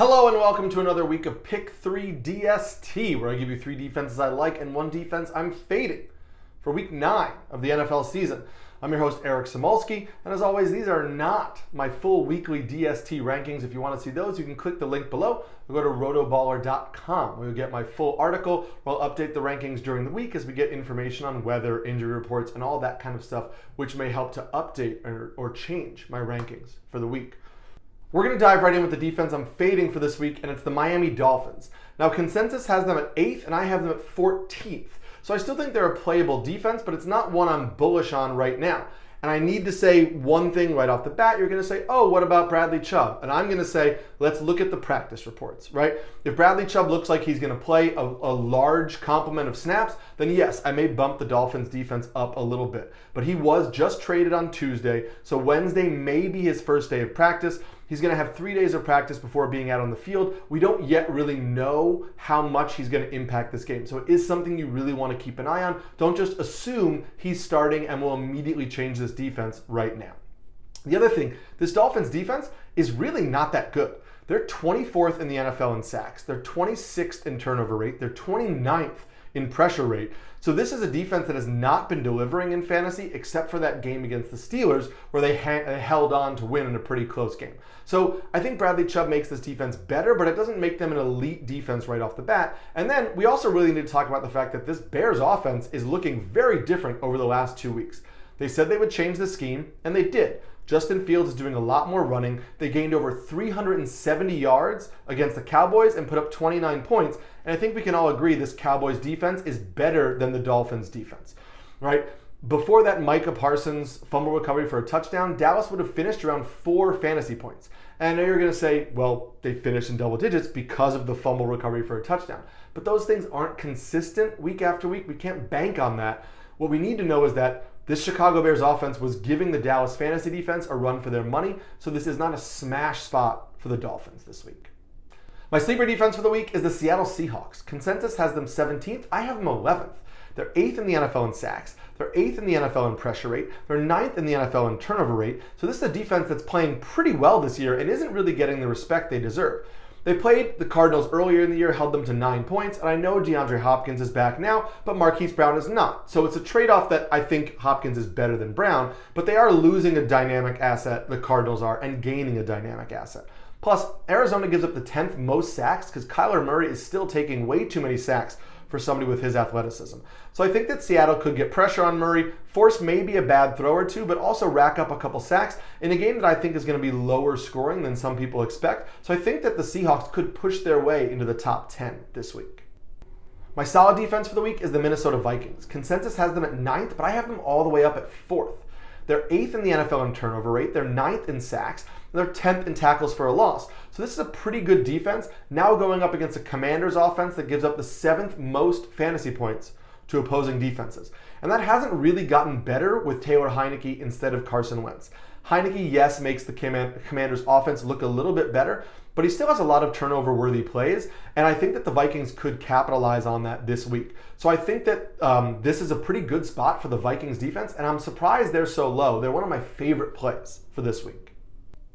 Hello and welcome to another week of Pick 3 DST, where I give you 3 defenses I like and 1 defense I'm fading for week 9 of the NFL season. I'm your host, Eric Samulski, and as always, these are not my full weekly DST rankings. If you want to see those, you can click the link below or go to RotoBaller.com, where you'll get my full article where I'll update the rankings during the week as we get information on weather, injury reports, and all that kind of stuff, which may help to update or change my rankings for the week. We're going to dive right in with the defense I'm fading for this week, and it's the Miami Dolphins. Now, consensus has them at 8th, and I have them at 14th. So I still think they're a playable defense, but it's not one I'm bullish on right now. And I need to say one thing right off the bat. You're going to say, oh, what about Bradley Chubb? And I'm going to say, let's look at the practice reports, right? If Bradley Chubb looks like he's going to play a large complement of snaps, then yes, I may bump the Dolphins defense up a little bit. But he was just traded on Tuesday, so Wednesday may be his first day of practice. He's going to have 3 days of practice before being out on the field. We don't yet really know how much he's going to impact this game. So it is something you really want to keep an eye on. Don't just assume he's starting and will immediately change this defense right now. The other thing, this Dolphins defense is really not that good. They're 24th in the NFL in sacks. They're 26th in turnover rate. They're 29th in pressure rate. So this is a defense that has not been delivering in fantasy except for that game against the Steelers where they held on to win in a pretty close game. So I think Bradley Chubb makes this defense better, but it doesn't make them an elite defense right off the bat. And then we also really need to talk about the fact that this Bears offense is looking very different over the last 2 weeks. They said they would change the scheme, and they did. Justin Fields is doing a lot more running. They gained over 370 yards against the Cowboys and put up 29 points. And I think we can all agree this Cowboys defense is better than the Dolphins defense, right? Before that Micah Parsons fumble recovery for a touchdown, Dallas would have finished around 4 fantasy points. And I know you're going to say, well, they finished in double digits because of the fumble recovery for a touchdown. But those things aren't consistent week after week. We can't bank on that. What we need to know is that this Chicago Bears offense was giving the Dallas fantasy defense a run for their money, so this is not a smash spot for the Dolphins this week. My sleeper defense for the week is the Seattle Seahawks. Consensus has them 17th. I have them 11th. They're 8th in the NFL in sacks. They're 8th in the NFL in pressure rate. They're 9th in the NFL in turnover rate. So this is a defense that's playing pretty well this year and isn't really getting the respect they deserve. They played the Cardinals earlier in the year, held them to 9 points, and I know DeAndre Hopkins is back now, but Marquise Brown is not. So it's a trade-off that I think Hopkins is better than Brown, but they are losing a dynamic asset, the Cardinals are, and gaining a dynamic asset. Plus, Arizona gives up the 10th most sacks because Kyler Murray is still taking way too many sacks for somebody with his athleticism. So I think that Seattle could get pressure on Murray, force maybe a bad throw or two, but also rack up a couple sacks in a game that I think is going to be lower scoring than some people expect. So I think that the Seahawks could push their way into the top 10 this week. My solid defense for the week is the Minnesota Vikings. Consensus has them at 9th, but I have them all the way up at 4th. They're 8th in the NFL in turnover rate. They're 9th in sacks. They're 10th in tackles for a loss. So this is a pretty good defense, now going up against a Commanders offense that gives up the 7th most fantasy points to opposing defenses. And that hasn't really gotten better with Taylor Heinicke instead of Carson Wentz. Heinicke, yes, makes the Commanders offense look a little bit better, but he still has a lot of turnover-worthy plays, and I think that the Vikings could capitalize on that this week. So I think that this is a pretty good spot for the Vikings defense, and I'm surprised they're so low. They're one of my favorite plays for this week.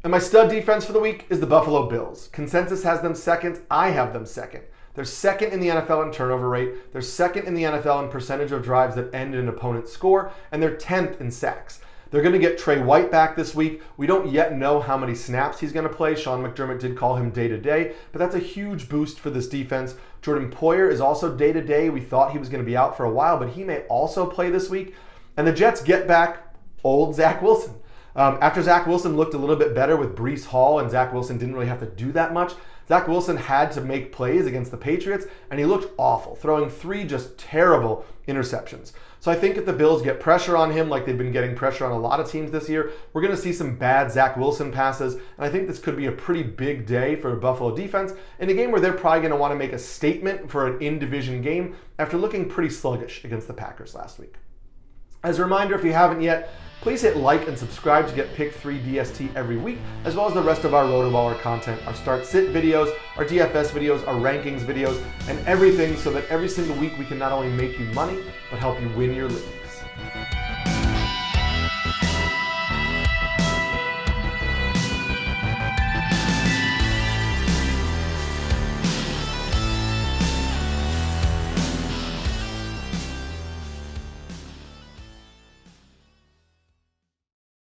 And my stud defense for the week is the Buffalo Bills. Consensus has them 2nd. I have them 2nd. They're 2nd in the NFL in turnover rate. They're 2nd in the NFL in percentage of drives that end in an opponent's score, and they're 10th in sacks. They're going to get Trey White back this week. We don't yet know how many snaps he's going to play. Sean McDermott did call him day-to-day, but that's a huge boost for this defense. Jordan Poyer is also day-to-day. We thought he was going to be out for a while, but he may also play this week. And the Jets get back old Zach Wilson. After Zach Wilson looked a little bit better with Breece Hall and Zach Wilson didn't really have to do that much, Zach Wilson had to make plays against the Patriots, and he looked awful, throwing 3 just terrible interceptions. So I think if the Bills get pressure on him like they've been getting pressure on a lot of teams this year, we're going to see some bad Zach Wilson passes, and I think this could be a pretty big day for the Buffalo defense in a game where they're probably going to want to make a statement for an in-division game after looking pretty sluggish against the Packers last week. As a reminder, if you haven't yet, please hit like and subscribe to get Pick 3 DST every week, as well as the rest of our RotoBaller content, our start-sit videos, our DFS videos, our rankings videos, and everything so that every single week we can not only make you money, but help you win your leagues.